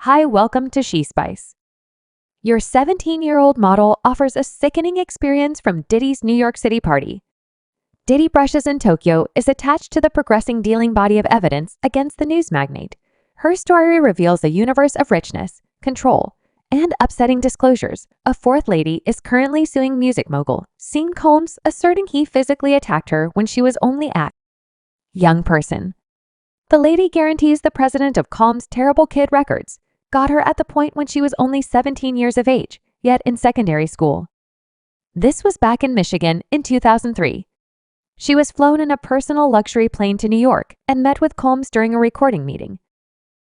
Hi, welcome to She Spice. Your 17-year-old model offers a sickening experience from Diddy's New York City party. Diddy Brushes in Tokyo is attached to the progressing dealing body of evidence against the news magnate. Her story reveals a universe of richness, control, and upsetting disclosures. A fourth lady is currently suing music mogul Sean Combs, asserting he physically attacked her when she was only a young person. The lady guarantees the president of Combs' Terrible Kid Records got her at the point when she was only 17 years of age, yet in secondary school. This was back in Michigan in 2003. She was flown in a personal luxury plane to New York and met with Combs during a recording meeting.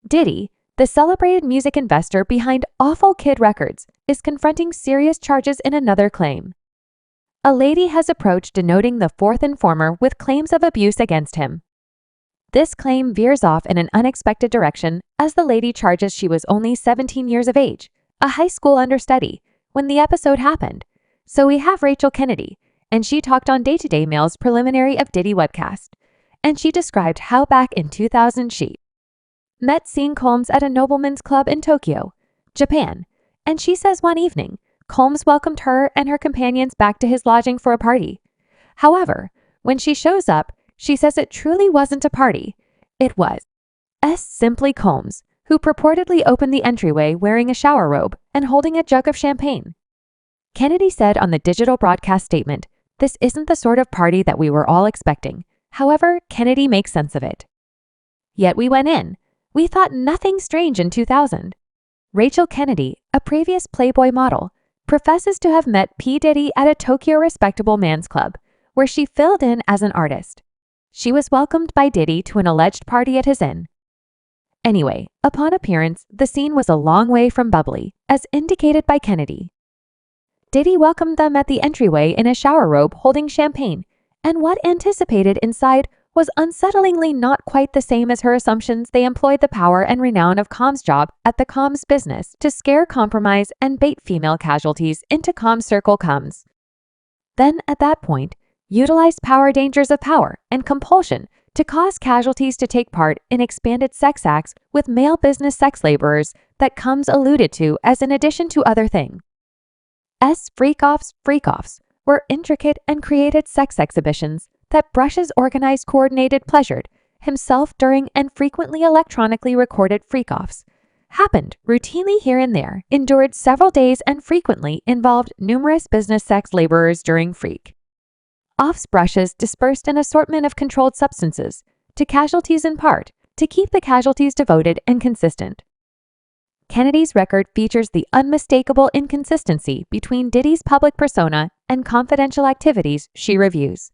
Diddy, the celebrated music investor behind Awful Kid Records, is confronting serious charges in another claim. A lady has approached denoting the fourth informer with claims of abuse against him. This claim veers off in an unexpected direction as the lady charges she was only 17 years of age, a high school understudy, when the episode happened. So we have Rachel Kennedy, and she talked on Day-to-Day Mail's preliminary of Diddy webcast, and she described how back in 2000 she met Sean Combs at a nobleman's club in Tokyo, Japan, and she says one evening, Combs welcomed her and her companions back to his lodging for a party. However, when she shows up, she says it truly wasn't a party. It was simply Combs, who purportedly opened the entryway wearing a shower robe and holding a jug of champagne. Kennedy said on the digital broadcast statement, "This isn't the sort of party that we were all expecting." However, Kennedy makes sense of it. Yet we went in. We thought nothing strange in 2000. Rachel Kennedy, a previous Playboy model, professes to have met P. Diddy at a Tokyo respectable man's club, where she filled in as an artist. She was welcomed by Diddy to an alleged party at his inn. Anyway, upon appearance, the scene was a long way from bubbly, as indicated by Kennedy. Diddy welcomed them at the entryway in a shower robe holding champagne, and what anticipated inside was unsettlingly not quite the same as her assumptions. They employed the power and renown of Combs' job at the Combs business to scare, compromise, and bait female casualties into Combs' circle Combs. Then, at that point, utilized power dangers of power and compulsion to cause casualties to take part in expanded sex acts with male business sex laborers that Combs alluded to as in addition to other things. Freak-offs were intricate and created sex exhibitions that Brushes organized coordinated pleasured himself during and frequently electronically recorded freak-offs. Happened routinely here and there, endured several days and frequently involved numerous business sex laborers during freak offs. Brushes dispersed an assortment of controlled substances to casualties in part to keep the casualties devoted and consistent. Kennedy's record features the unmistakable inconsistency between Diddy's public persona and confidential activities she reviews.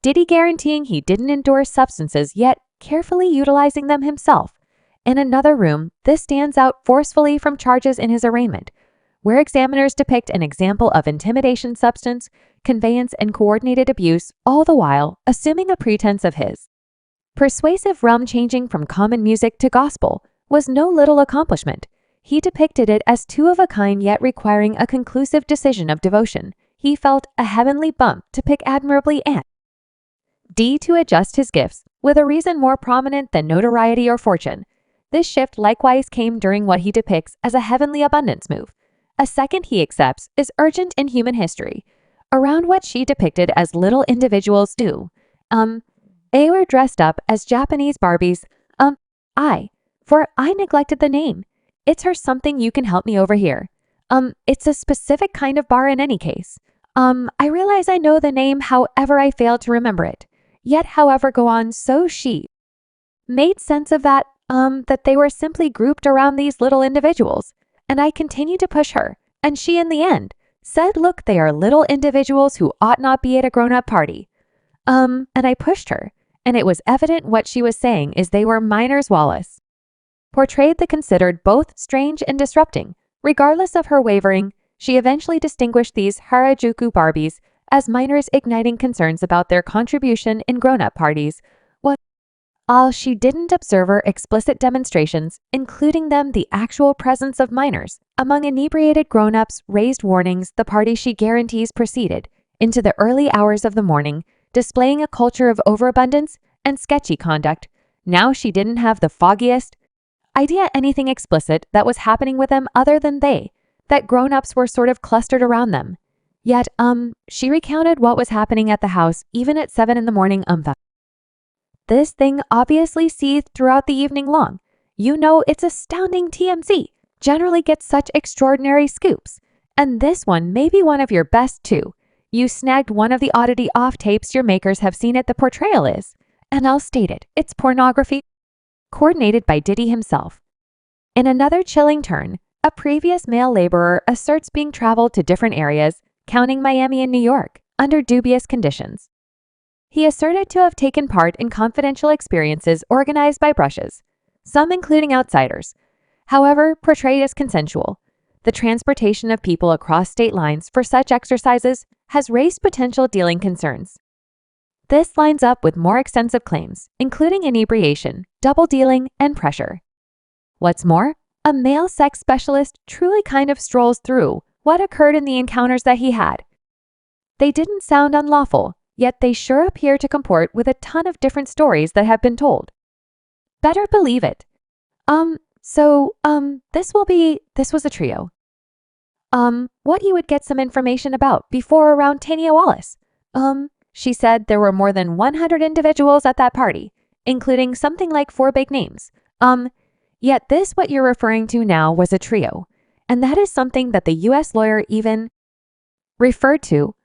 Diddy guaranteeing he didn't endorse substances yet carefully utilizing them himself. In another room, this stands out forcefully from charges in his arraignment, where examiners depict an example of intimidation, substance, conveyance, and coordinated abuse, all the while assuming a pretense of his persuasive realm. Changing from common music to gospel was no little accomplishment. He depicted it as two of a kind yet requiring a conclusive decision of devotion. He felt a heavenly bump to pick admirably and to adjust his gifts with a reason more prominent than notoriety or fortune. This shift likewise came during what he depicts as a heavenly abundance move. A second he accepts is urgent in human history, around what she depicted as little individuals do. They were dressed up as Japanese Barbies. I neglected the name. It's her something you can help me over here. It's a specific kind of bar in any case. I realize I know the name, however I failed to remember it. Yet, however, go on, so she made sense of that they were simply grouped around these little individuals. And I continued to push her, and she in the end said, "Look, they are little individuals who ought not be at a grown-up party." And I pushed her, and it was evident what she was saying is they were minors. Wallace portrayed the considered both strange and disrupting. Regardless of her wavering, she eventually distinguished these Harajuku Barbies as minors, igniting concerns about their contribution in grown-up parties. All she didn't observe were explicit demonstrations, including them the actual presence of minors among inebriated grown-ups, raised warnings. The party she guarantees proceeded into the early hours of the morning, displaying a culture of overabundance and sketchy conduct. Now she didn't have the foggiest idea anything explicit that was happening with them other than that grown-ups were sort of clustered around them. Yet, she recounted what was happening at the house even at 7 in the morning. This thing obviously seethed throughout the evening long. You know, it's astounding TMZ generally gets such extraordinary scoops. And this one may be one of your best too. You snagged one of the oddity off tapes your makers have seen it. The portrayal is, and I'll state it, it's pornography. Coordinated by Diddy himself. In another chilling turn, a previous male laborer asserts being traveled to different areas, counting Miami and New York, under dubious conditions. He asserted to have taken part in confidential experiences organized by brushes, some including outsiders, however portrayed as consensual. The transportation of people across state lines for such exercises has raised potential dealing concerns. This lines up with more extensive claims, including inebriation, double dealing, and pressure. What's more, a male sex specialist truly kind of strolls through what occurred in the encounters that he had. They didn't sound unlawful, yet they sure appear to comport with a ton of different stories that have been told. Better believe it. This was a trio. What you would get some information about before around Tanya Wallace. She said there were more than 100 individuals at that party, including something like 4 big names. Yet this what you're referring to now was a trio, and that is something that the U.S. lawyer even referred to,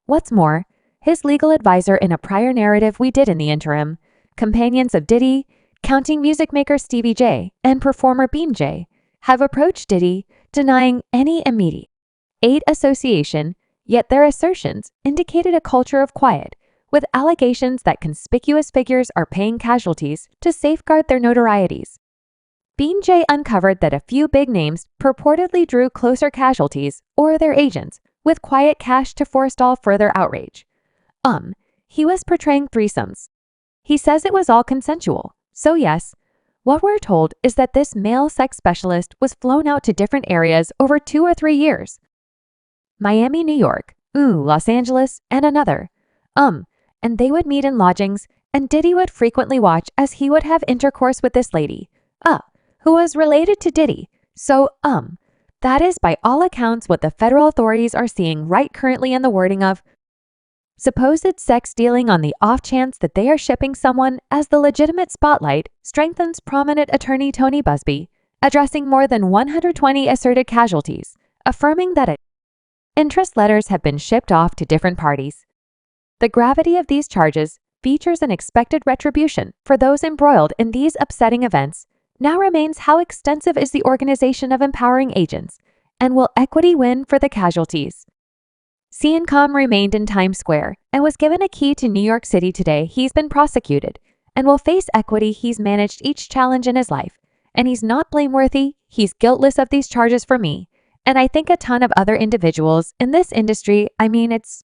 what's more, his legal advisor in a prior narrative we did in the interim, companions of Diddy, counting music maker Stevie J and performer Bean J, have approached Diddy, denying any immediate association, yet their assertions indicated a culture of quiet, with allegations that conspicuous figures are paying casualties to safeguard their notorieties. Bean J uncovered that a few big names purportedly drew closer casualties or their agents with quiet cash to forestall further outrage. He was portraying threesomes. He says it was all consensual, so yes, what we're told is that this male sex specialist was flown out to different areas over 2 or 3 years. Miami, New York, Los Angeles, and another. And they would meet in lodgings, and Diddy would frequently watch as he would have intercourse with this lady, who was related to Diddy. So, that is by all accounts what the federal authorities are seeing right currently in the wording of supposed sex dealing on the off chance that they are shipping someone as the legitimate spotlight, strengthens prominent attorney Tony Busby, addressing more than 120 asserted casualties, affirming that interest letters have been shipped off to different parties. The gravity of these charges features an expected retribution for those embroiled in these upsetting events. Now remains how extensive is the organization of empowering agents, and will equity win for the casualties? Ciancom remained in Times Square and was given a key to New York City today. He's been prosecuted and will face equity. He's managed each challenge in his life, and he's not blameworthy. He's guiltless of these charges for me, and I think a ton of other individuals in this industry. I mean, it's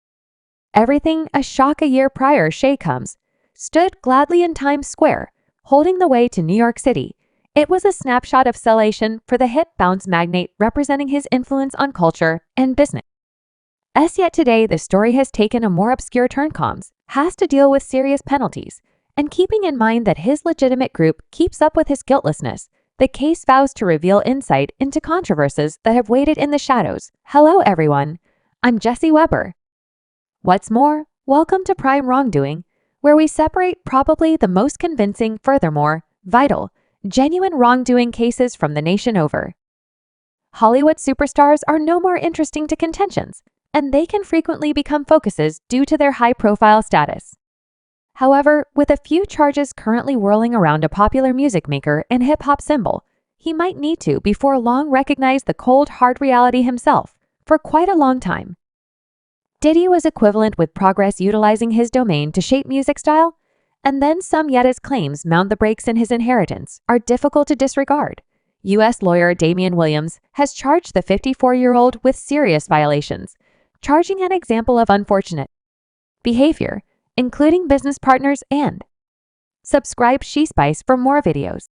everything a shock. A year prior, Shay comes, stood gladly in Times Square, holding the way to New York City. It was a snapshot of celebration for the hip bounce magnate representing his influence on culture and business. As yet today, the story has taken a more obscure turn. Combs has to deal with serious penalties, and keeping in mind that his legitimate group keeps up with his guiltlessness, the case vows to reveal insight into controversies that have waited in the shadows. Hello everyone, I'm Jesse Weber. What's more, welcome to Prime Wrongdoing, where we separate probably the most convincing, furthermore, vital, genuine wrongdoing cases from the nation over. Hollywood superstars are no more interesting to contentions, and they can frequently become focuses due to their high-profile status. However, with a few charges currently whirling around a popular music maker and hip-hop symbol, he might need to before long recognize the cold, hard reality himself for quite a long time. Diddy was equivalent with progress utilizing his domain to shape music style, and then some, yet his claims mount the brakes in his inheritance are difficult to disregard. U.S. lawyer Damian Williams has charged the 54-year-old with serious violations, charging an example of unfortunate behavior, including business partners, and subscribe She Spice for more videos.